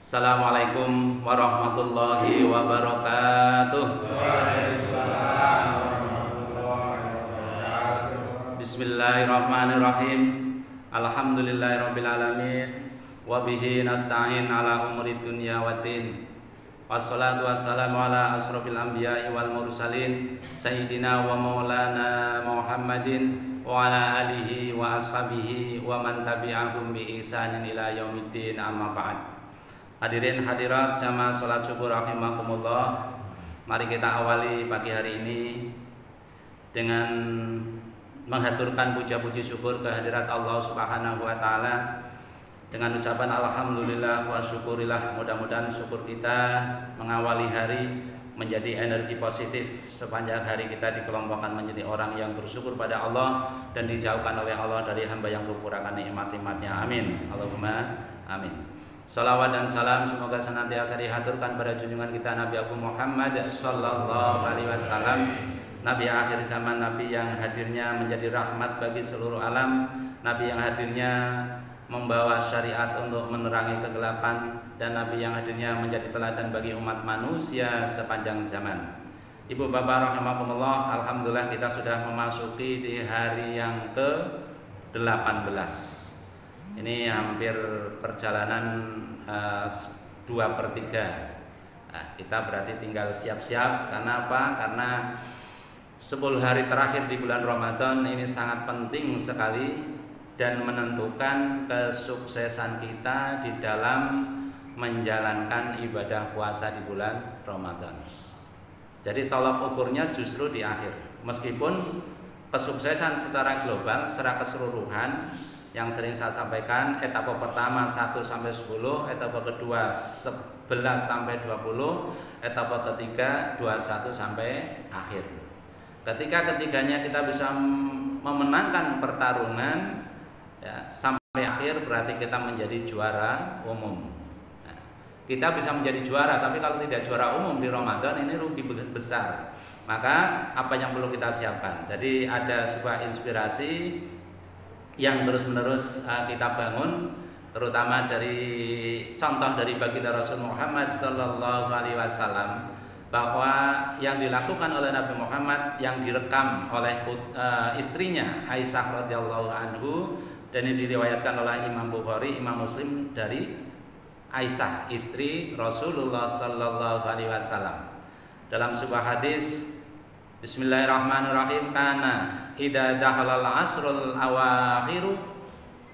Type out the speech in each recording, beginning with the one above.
Assalamualaikum warahmatullahi wabarakatuh. Waalaikumsalam warahmatullahi wabarakatuh. Bismillahirrahmanirrahim. Alhamdulillahirabbil alamin. Wa bihi nasta'in ala umuri dunya waddin. Wassalatu wassalamu ala asrofil anbiya'i wal mursalin sayyidina wa maulana Muhammadin wa ala alihi wa ashabihi wa man tabi'ahum bi ihsanin ila yaumiddin, amma ba'd. Hadirin hadirat jamaah salat subuh rahimakumullah. Mari kita awali pagi hari ini dengan menghaturkan puja-puji syukur kehadirat Allah Subhanahu wa taala dengan ucapan alhamdulillah wa syukurillah. Mudah-mudahan syukur kita mengawali hari menjadi energi positif sepanjang hari kita dikelompokkan menjadi orang yang bersyukur pada Allah dan dijauhkan oleh Allah dari hamba yang kekurangan nikmat-nikmatnya. Amin. Allahumma amin. Salawat dan salam semoga senantiasa dihaturkan pada junjungan kita Nabi Abu Muhammad sallallahu alaihi wasallam, Nabi akhir zaman, Nabi yang hadirnya menjadi rahmat bagi seluruh alam, Nabi yang hadirnya membawa syariat untuk menerangi kegelapan, dan Nabi yang hadirnya menjadi teladan bagi umat manusia sepanjang zaman. Ibu bapak rahimakumullah, alhamdulillah kita sudah memasuki di hari yang ke-18. Ini hampir perjalanan 2/3. Kita berarti tinggal siap-siap. Karena apa? Karena 10 hari terakhir di bulan Ramadan ini sangat penting sekali dan menentukan kesuksesan kita di dalam menjalankan ibadah puasa di bulan Ramadan. Jadi tolak ukurnya justru di akhir. Meskipun kesuksesan secara global, secara keseluruhan yang sering saya sampaikan, etapa pertama 1 sampai 10, etapa kedua 11 sampai 20, etapa ketiga 21 sampai akhir. Ketika ketiganya kita bisa memenangkan pertarungan ya, sampai akhir, berarti kita menjadi juara umum. Nah, kita bisa menjadi juara, tapi kalau tidak juara umum di Ramadan ini rugi besar. Maka apa yang perlu kita siapkan? Jadi ada sebuah inspirasi yang terus-menerus kita bangun, terutama dari contoh dari baginda Rasul Muhammad sallallahu alaihi wasallam, bahwa yang dilakukan oleh Nabi Muhammad yang direkam oleh istrinya Aisyah radhiyallahu anhu, dan ini diriwayatkan oleh Imam Bukhari, Imam Muslim dari Aisyah istri Rasulullah sallallahu alaihi wasallam. Dalam sebuah hadis, Bismillahirrahmanirrahim, kana idza dakhalal asrul awakhiru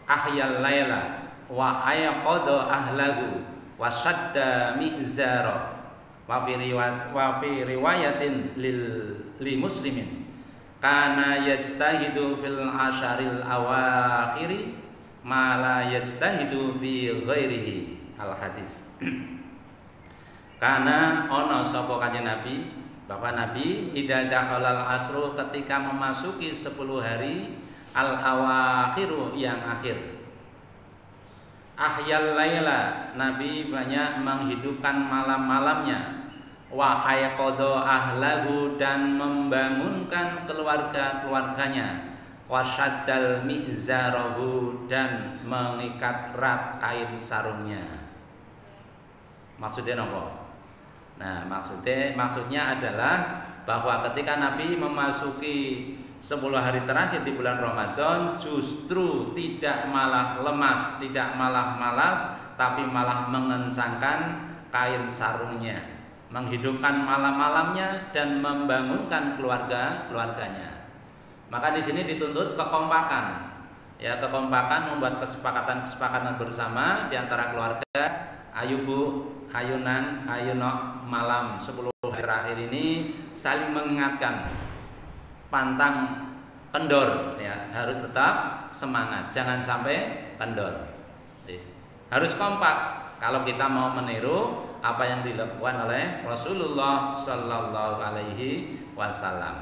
ahyal laila wa ayqadha ahlahu wa shadda mizara wa fi riwayatin li muslimin kana yajtahidu fil asharil awakhiri ma la yajtahidu fi ghairihi. Al hadis. Karena ono sapa kanjeng Nabi, bahwa Nabi idza dakhalal asru, ketika memasuki 10 hari al awakhiru yang akhir, ahyal laila, Nabi banyak menghidupkan malam-malamnya, wa ayqadha ahlahu, dan membangunkan keluarga-keluarganya, wa syaddal mizarahu, dan mengikat erat kain sarungnya. Maksudnya apa? Nah, maksudnya adalah bahwa ketika Nabi memasuki 10 hari terakhir di bulan Ramadan, justru tidak malah lemas, tidak malah malas, tapi malah mengencangkan kain sarungnya, menghidupkan malam-malamnya dan membangunkan keluarga-keluarganya. Maka di sini dituntut kekompakan. Ya, kekompakan, membuat kesepakatan bersama di antara keluarga. Ayo Bu, ayo Nang, ayo Nok, malam 10 hari terakhir ini saling mengingatkan, pantang kendor, ya, harus tetap semangat, jangan sampai kendor. Harus kompak kalau kita mau meniru apa yang dilakukan oleh Rasulullah sallallahu alaihi wasallam.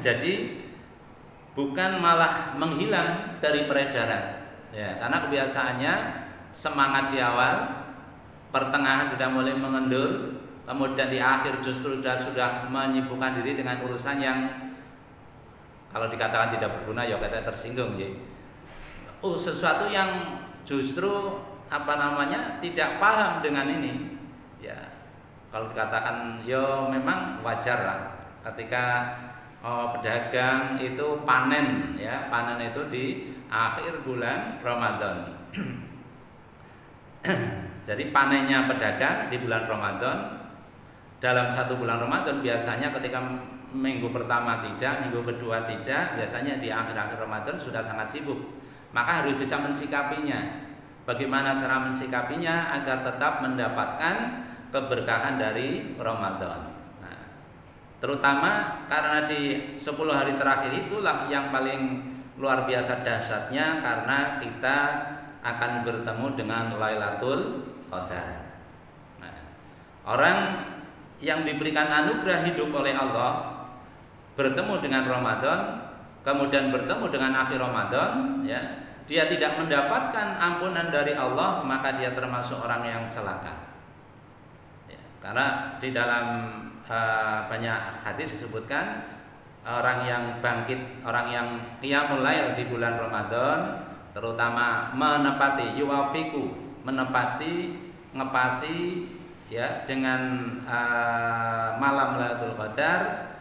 Jadi bukan malah menghilang dari peredaran, ya, karena kebiasaannya semangat di awal, pertengahan sudah mulai mengendur, kemudian di akhir justru sudah menyibukkan diri dengan urusan yang kalau dikatakan tidak berguna ya kita tersinggung ya. Sesuatu yang justru tidak paham dengan ini. Ya, kalau dikatakan yo memang wajar lah ketika pedagang itu panen, ya panen itu di akhir bulan Ramadan. Jadi panennya pedagang di bulan Ramadan. Dalam satu bulan Ramadan biasanya ketika minggu pertama tidak, minggu kedua tidak, biasanya di akhir-akhir Ramadan sudah sangat sibuk. Maka harus bisa mensikapinya. Bagaimana cara mensikapinya agar tetap mendapatkan keberkahan dari Ramadan. Nah, terutama karena di 10 hari terakhir itulah yang paling luar biasa dahsyatnya, karena kita akan bertemu dengan Lailatul Qadar. Nah, orang yang diberikan anugerah hidup oleh Allah bertemu dengan Ramadan, kemudian bertemu dengan akhir Ramadan, ya, dia tidak mendapatkan ampunan dari Allah, maka dia termasuk orang yang celaka. Ya, karena di dalam banyak hadis disebutkan orang yang bangkit, orang yang qiyamul lail di bulan Ramadan, terutama menepati yuwafiku, menepati, ngepasi, ya, dengan malam Lailatul Qadar,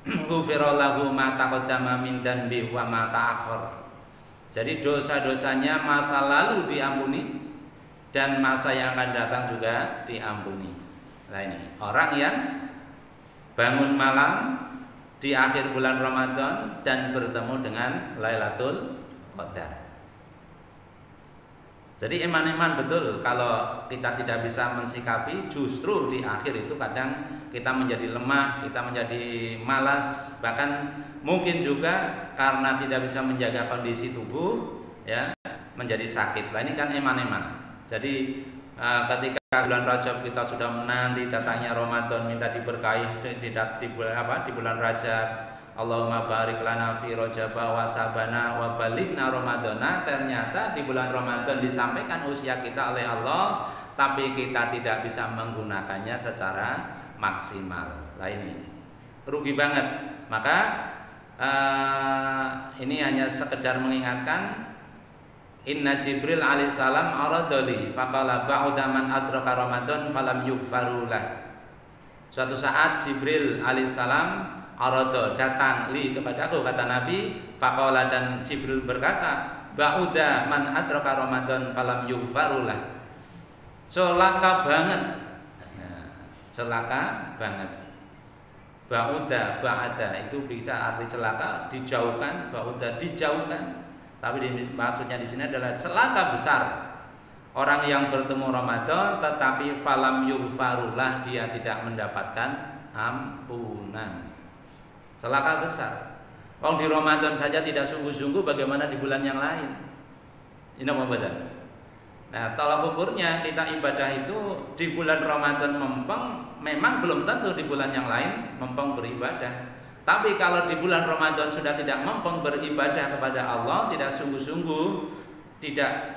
ghufira lahu ma taqaddama min dzanbi wa ma ta'akhkhar. Jadi dosa-dosanya masa lalu diampuni dan masa yang akan datang juga diampuni. Nah, ini orang yang bangun malam di akhir bulan Ramadan dan bertemu dengan Lailatul Qadar. Jadi eman-eman betul kalau kita tidak bisa mensikapi, justru di akhir itu kadang kita menjadi lemah, kita menjadi malas, bahkan mungkin juga karena tidak bisa menjaga kondisi tubuh, ya, menjadi sakit. Nah, ini kan eman-eman. Jadi ketika bulan Rajab kita sudah menanti datangnya Ramadan, minta diberkahi di bulan Rajab. Allahumma barik lana fi Rajaba wa sabana wa balighna Ramadana. Ternyata di bulan Ramadan disampaikan usia kita oleh Allah, tapi kita tidak bisa menggunakannya secara maksimal. Lah ini rugi banget. Maka ini hanya sekedar mengingatkan, inna Jibril alaihissalam aradoli faqala ba'da man adraka Ramadan falam yughfarulah. Suatu saat Jibril alaihissalam arada datang li kepadaku, kata Nabi, faqala, dan Jibril berkata, ba'da man adraka Ramadan falam yughfarulah. Celaka banget. Nah, celaka banget. Ba'da, ba'da itu bisa arti celaka, dijauhkan, ba'da dijauhkan. Tapi maksudnya di sini adalah celaka besar. Orang yang bertemu Ramadan tetapi falam yughfarulah, dia tidak mendapatkan ampunan. Celaka besar. Di Ramadan saja tidak sungguh-sungguh, bagaimana di bulan yang lain? Ini apa badan? Nah, tolak ukurnya kita ibadah itu di bulan Ramadan mempeng, memang belum tentu di bulan yang lain mempeng beribadah. Tapi kalau di bulan Ramadan sudah tidak mempeng beribadah kepada Allah, tidak sungguh-sungguh, tidak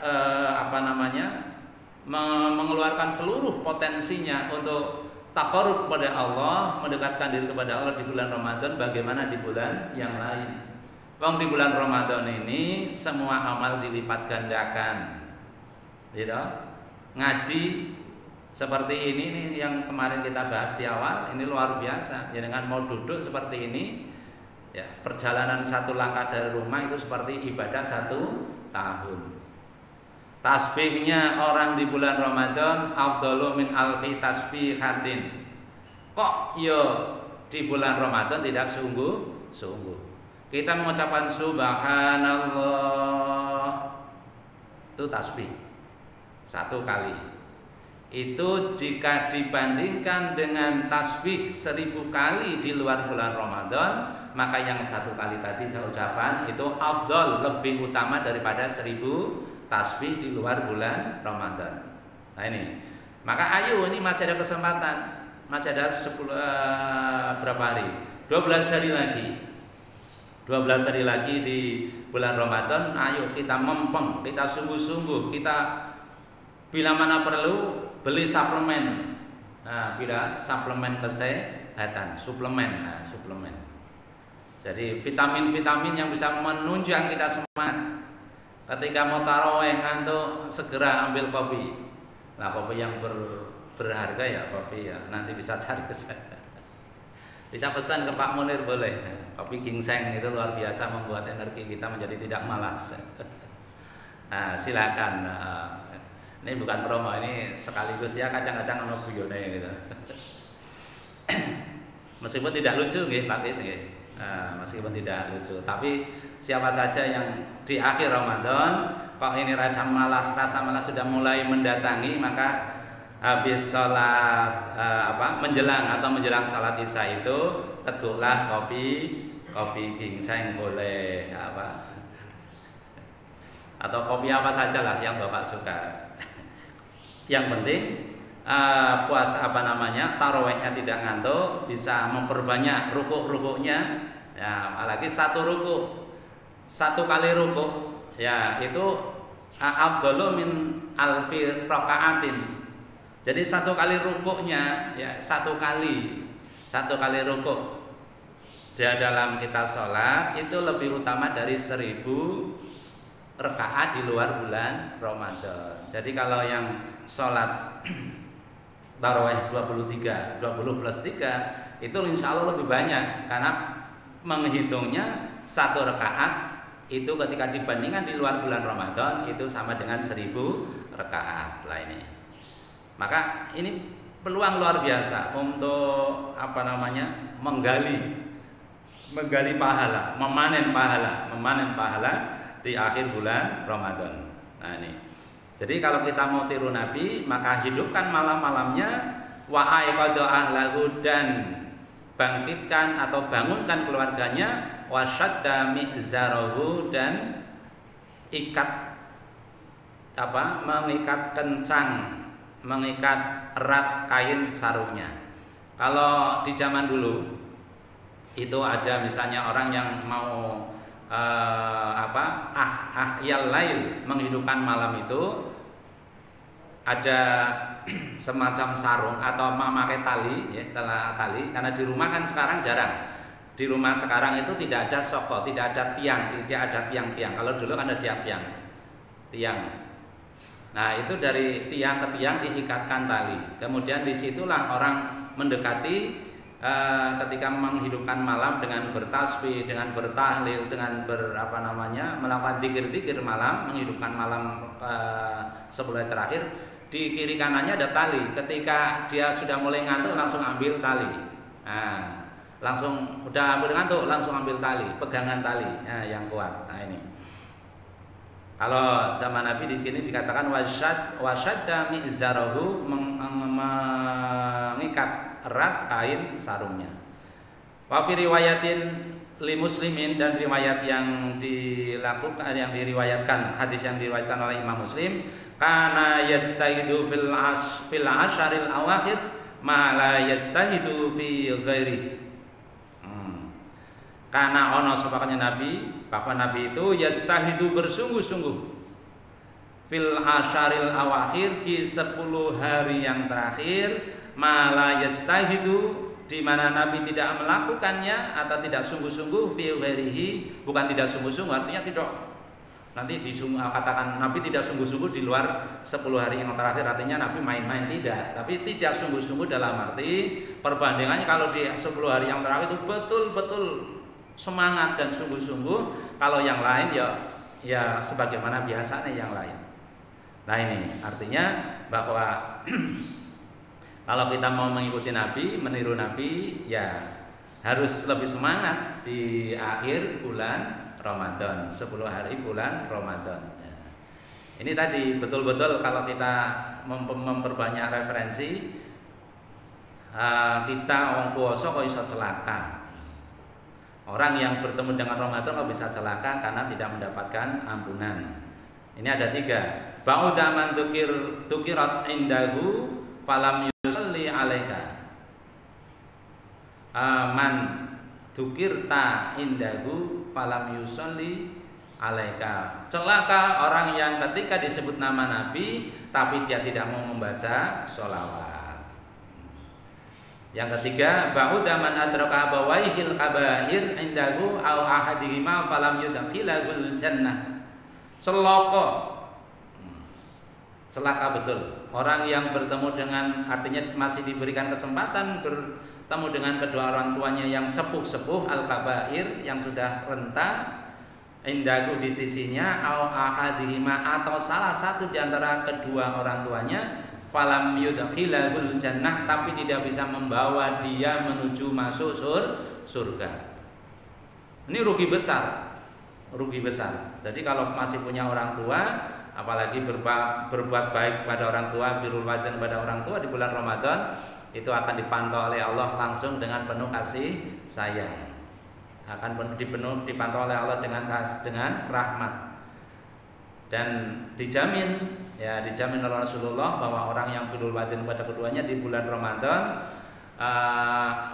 mengeluarkan seluruh potensinya untuk taqarrub kepada Allah, mendekatkan diri kepada Allah di bulan Ramadan, bagaimana di bulan yang lain? Di bulan Ramadan ini semua amal dilipat gandakan. Gitu? Ngaji seperti ini nih, yang kemarin kita bahas di awal, ini luar biasa. Ya, dengan mau duduk seperti ini, ya, perjalanan satu langkah dari rumah itu seperti ibadah 1 tahun. Tasbihnya orang di bulan Ramadan afdalu min alfi tasbihatin. Kok yo di bulan Ramadan tidak sungguh-sungguh? Kita mengucapkan subhanallah, itu tasbih 1 kali. Itu jika dibandingkan dengan tasbih 1000 kali di luar bulan Ramadan, maka yang 1 kali tadi saya ucapkan itu afdal, lebih utama daripada 1000 tasbih di luar bulan Ramadan. Nah ini, maka ayo, ini masih ada kesempatan, masih ada 10 berapa hari? 12 hari lagi. 12 hari lagi di bulan Ramadan. Ayo kita mempeng, kita sungguh-sungguh, kita bila mana perlu beli suplemen. Nah, bila suplemen kesehatan, suplemen. Jadi vitamin-vitamin yang bisa menunjang kita semangat. Ketika mau tarawih ngantuk, segera ambil kopi. Nah, kopi yang berharga ya kopi ya. Nanti bisa cari ke saya. Bisa pesan ke Pak Munir boleh. Kopi ginseng itu luar biasa membuat energi kita menjadi tidak malas. Nah, silakan. Ini bukan promo, ini sekaligus ya kadang-kadang ono guyone gitu. Meskipun tidak lucu nggih Pak Tis nggih. Meskipun tidak lucu, tapi siapa saja yang di akhir Ramadan kok ini rasa malas sudah mulai mendatangi, maka habis sholat menjelang sholat Isya itu teguklah kopi ginseng boleh atau kopi apa sajalah yang Bapak suka. Yang penting tarawihnya tidak ngantuk, bisa memperbanyak rukuk-rukuknya. Ya, apalagi satu kali rukuk ya itu afdalu min alfi rakaatin. Jadi satu kali rukuknya ya satu kali rukuk dia dalam kita sholat itu lebih utama dari 1000 rakaat di luar bulan Ramadan. Jadi kalau yang sholat tarawih 20 plus 3 itu insya Allah lebih banyak, karena menghitungnya satu rakaat itu ketika dibandingkan di luar bulan Ramadan itu sama dengan 1000 rakaat lah ini. Maka ini peluang luar biasa untuk menggali pahala, memanen pahala di akhir bulan Ramadan. Nah ini. Jadi kalau kita mau tiru Nabi, maka hidupkan malam-malamnya wa aiqadha ahlahu, dan bangkitkan atau bangunkan keluarganya, wa syadda mi'zarahu, dan mengikat erat kain sarungnya. Kalau di zaman dulu itu ada misalnya orang yang mau ahyal lail, menghidupkan malam itu ada semacam sarung atau memakai tali ya, tali, karena di rumah kan sekarang jarang. Di rumah sekarang itu tidak ada soko, tidak ada tiang. Kalau dulu kan ada tiang. Nah, itu dari tiang ke tiang diikatkan tali. Kemudian disitulah orang mendekati ketika menghidupkan malam dengan bertasbih, dengan bertahlil, dengan melakukan zikir-zikir malam, menghidupkan malam 10 hari terakhir. Di kiri kanannya ada tali. Ketika dia sudah mulai ngantuk langsung ambil tali. Nah, langsung udah ngantuk langsung ambil tali, pegangan tali yang kuat. Nah ini. Kalau zaman Nabi di sini dikatakan wasyadda mi'zarahu, mengikat erat kain sarungnya. Wa fi riwayatin li Muslimin, dan riwayat yang diriwayatkan, hadis yang diriwayatkan oleh Imam Muslim, kana yajtahidu fil asharil awakhir ma la yajtahidu fi ghairihi. Karena ono sepakatnya Nabi, bahwa Nabi itu yajtahidu bersungguh-sungguh fil asyaril awakhir, di 10 hari yang terakhir, mala yajtahidu, di mana Nabi tidak melakukannya atau tidak sungguh-sungguh, fi ghairihi, bukan tidak sungguh-sungguh artinya tidak nanti katakan Nabi tidak sungguh-sungguh di luar 10 hari yang terakhir, artinya Nabi main-main, tidak, tapi tidak sungguh-sungguh dalam arti perbandingannya kalau di 10 hari yang terakhir itu betul-betul semangat dan sungguh-sungguh, kalau yang lain ya sebagaimana biasanya yang lain. Nah ini artinya bahwa kalau kita mau mengikuti Nabi, meniru Nabi, ya harus lebih semangat di akhir bulan Ramadan, 10 hari bulan Ramadan. Ini tadi betul-betul kalau kita memperbanyak referensi, kita wong puasa kok iso celaka. Orang yang bertemu dengan Ramadan kok bisa celaka karena tidak mendapatkan ampunan. Ini ada 3. Ba'uda man tukirat indahu falam yusalli alaika. Man tukirta indahu falam yusalli alaika. Celaka orang yang ketika disebut nama Nabi tapi dia tidak mau membaca sholawat. Yang ketiga, ba'uda man adraka abawaihil kabair indahu au ahadihima falam yudkhilahul jannah. celaka. Celaka betul. Orang yang bertemu dengan, artinya masih diberikan kesempatan bertemu dengan kedua orang tuanya yang sepuh-sepuh, al-kabair, yang sudah renta, indahu di sisinya, au ahadihima, atau salah satu di antara kedua orang tuanya, falam yudkhilahul jannah, tapi tidak bisa membawa dia menuju masuk surga. Ini rugi besar. Rugi besar. Jadi kalau masih punya orang tua, apalagi berbuat baik pada orang tua, birrul walidain pada orang tua di bulan Ramadan, itu akan dipantau oleh Allah langsung dengan penuh kasih sayang. Akan dipantau oleh Allah dengan rahmat. Dan dijamin oleh Rasulullah bahwa orang yang birrul walidain pada keduanya di bulan Ramadan,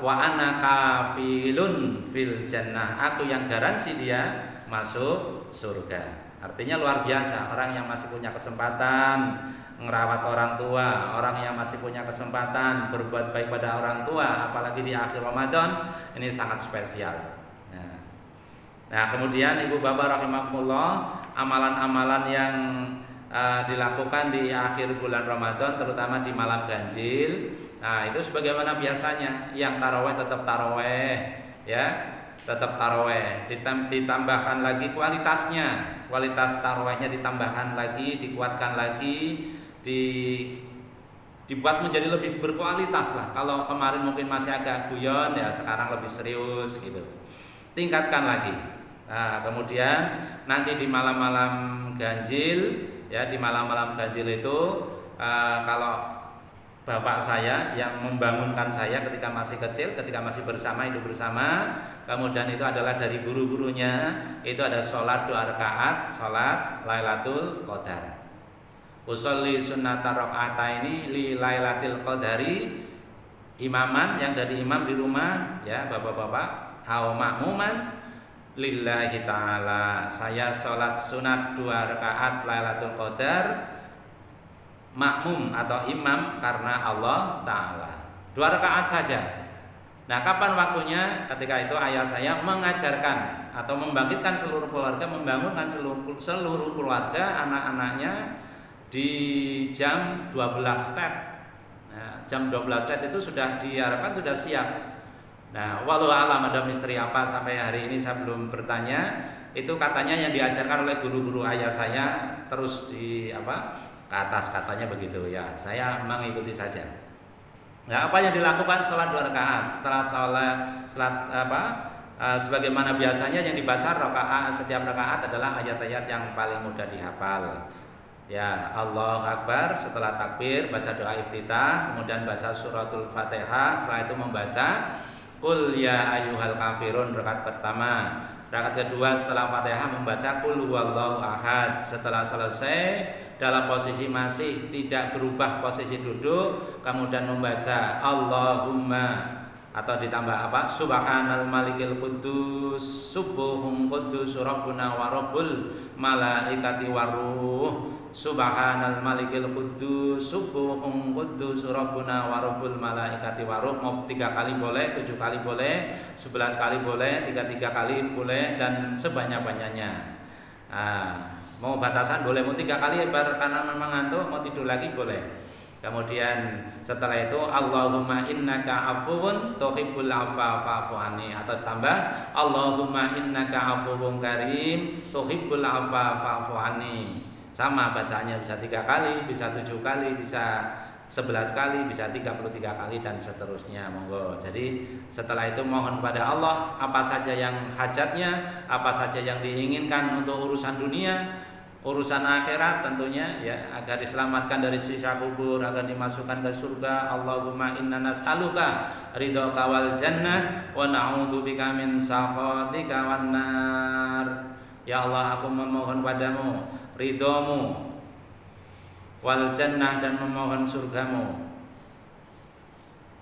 wa ana kafilun fil jannah, aku yang garansi dia masuk surga. Artinya luar biasa, orang yang masih punya kesempatan ngerawat orang tua, orang yang masih punya kesempatan berbuat baik pada orang tua, apalagi di akhir Ramadan, ini sangat spesial. Nah, kemudian ibu bapak rahimakumullah, amalan-amalan yang dilakukan di akhir bulan Ramadan, terutama di malam ganjil. Nah, itu sebagaimana biasanya, yang taraweh tetap taraweh, ya, tetap taraweh. Ditambahkan lagi kualitasnya, kualitas tarawehnya ditambahkan lagi, dikuatkan lagi, dibuat menjadi lebih berkualitas lah. Kalau kemarin mungkin masih agak guyon, ya sekarang lebih serius gitu. Tingkatkan lagi. Nah, kemudian nanti di malam-malam ganjil, ya, di malam-malam ganjil itu kalau bapak saya yang membangunkan saya ketika masih kecil, ketika masih hidup bersama, kemudian itu adalah dari guru-gurunya, itu ada sholat 2 rakaat, sholat Lailatul Qadar. Usolli sunnata rakaataini li Lailatul Qadari, imaman yang dari imam di rumah, ya bapak-bapak, au makmuman lillahi ta'ala, saya sholat sunat 2 rakaat Lailatul Qadar, makmum atau imam karena Allah Ta'ala, 2 rakaat saja. Nah, kapan waktunya? Ketika itu ayah saya mengajarkan atau membangkitkan seluruh keluarga, membangunkan seluruh keluarga, anak-anaknya di jam 12 tet. Nah, jam 12 tet itu sudah diharapkan sudah siap. Nah, walau alam ada misteri apa sampai hari ini saya belum bertanya. Itu katanya yang diajarkan oleh guru-guru ayah saya terus ke atas, katanya begitu ya. Saya mengikuti saja. Nah, apa yang dilakukan? Sholat 2 rakaat. Setelah sholat sebagaimana biasanya yang dibaca setiap rakaat adalah ayat-ayat yang paling mudah dihafal. Ya, Allahu Akbar, setelah takbir baca doa iftitah, kemudian baca suratul Fatihah, setelah itu membaca Qul ya ayyuhal kafirun rakaat pertama. Rakaat kedua setelah Fatihah membaca Qul huwallahu ahad. Setelah selesai dalam posisi masih tidak berubah posisi duduk, kemudian membaca Allahumma, atau ditambah Subhanal malikil quddus subuhum quddus rabbuna wa rabbul malaikati waruh. Subhanal malikil quddus subuhum quddus rabbuna wa rabbul malaikati waruh. Mau 3 kali boleh, 7 kali boleh, 11 kali boleh, 33 kali boleh, dan sebanyak-banyaknya. Mau batasan boleh, mau 3 kali karena memang ngantuk, mau tidur lagi boleh. Kemudian setelah itu Allahumma innaka afuwun tuhibbul afwa fa'fu anni, atau tambah Allahumma innaka afuwun karim tuhibbul afwa fa'fu anni. Sama bacanya, bisa 3 kali, bisa 7 kali, bisa 11 kali, bisa 33 kali, dan seterusnya. Monggo. Jadi setelah itu mohon kepada Allah apa saja yang hajatnya, apa saja yang diinginkan untuk urusan dunia, urusan akhirat tentunya, ya, agar diselamatkan dari siksa kubur, agar dimasukkan ke surga. Allahumma inna nas'aluka ridhaka wal jannah wa na'udzubika min sakhatika wan nar. Ya Allah, aku memohon padamu ridhomu wal jannah, dan memohon surgamu.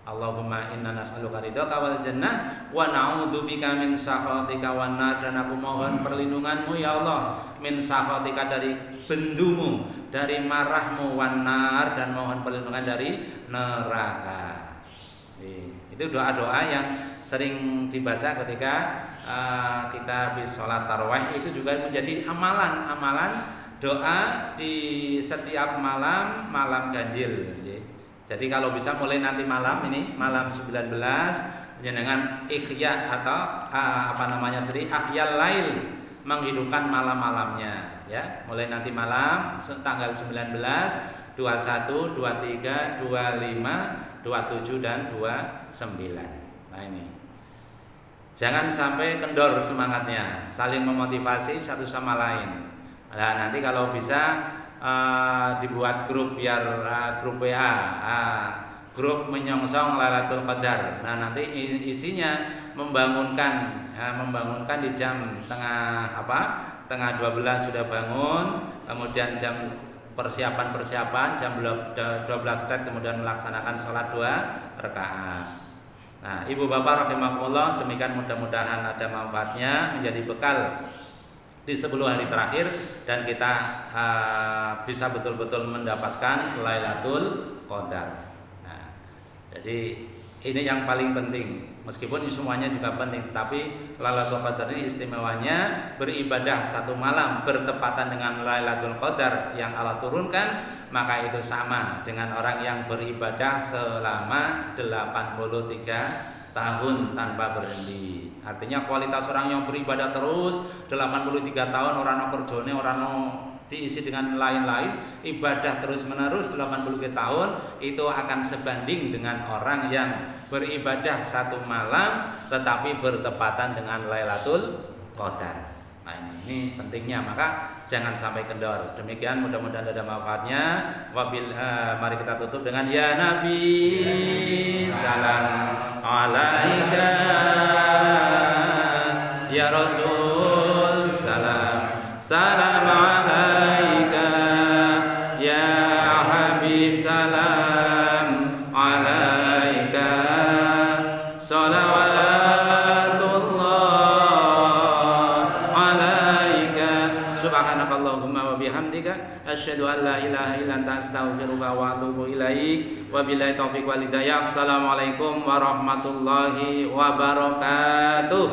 Allahumma inna nas'aluka ridhaka wal jannah wa na'udzubika min sakhatika wan nar, dan aku mohon perlindunganmu ya Allah min sakhatika, dari bendumu, dari marahmu, wan nar, dan mohon perlindungan dari neraka. Itu doa-doa yang sering dibaca ketika kita habis sholat tarawih itu juga menjadi amalan doa di setiap malam ganjil. Jadi kalau bisa mulai nanti malam 19 dengan ikhya atau ahyal lail, menghidupkan malam-malamnya ya. Mulai nanti malam tanggal 19, 21, 23, 25, 27 dan 29. Nah ini. Jangan sampai kendor semangatnya, saling memotivasi satu sama lain. Nah, nanti kalau bisa dibuat grup biar grup WA, grup menyongsong Lailatul Qadar. Nah, nanti isinya membangunkan di jam tengah 12 sudah bangun, kemudian jam persiapan jam 12 kemudian melaksanakan sholat 2 rakaat. Nah, Ibu Bapak rahimakumullah, demikian mudah-mudahan ada manfaatnya, menjadi bekal di 10 hari terakhir dan kita bisa betul-betul mendapatkan Lailatul Qadar. Nah, jadi ini yang paling penting. Meskipun semuanya juga penting, tapi Lailatul Qadar ini istimewanya beribadah satu malam bertepatan dengan Lailatul Qadar yang Allah turunkan, maka itu sama dengan orang yang beribadah selama 83 tahun tanpa berhenti. Artinya kualitas orang yang beribadah terus 83 tahun, orang kerjone orang diisi dengan lain-lain, ibadah terus menerus 83 tahun, itu akan sebanding dengan orang yang beribadah satu malam tetapi bertepatan dengan Lailatul Qadar. Nah ini pentingnya, maka jangan sampai kendor. Demikian, mudah-mudahan ada manfaatnya. Mari kita tutup dengan ya Nabi salam alaika, ya Rasul salam alaika, ya Habib salam alaika, subhanakallahumma wa bihamdika asyhadu an la ilaha illa anta astaghfiruka wa atubu ilaik. Wabillahi taufiq wal hidayah. Assalamualaikum warahmatullahi wabarakatuh.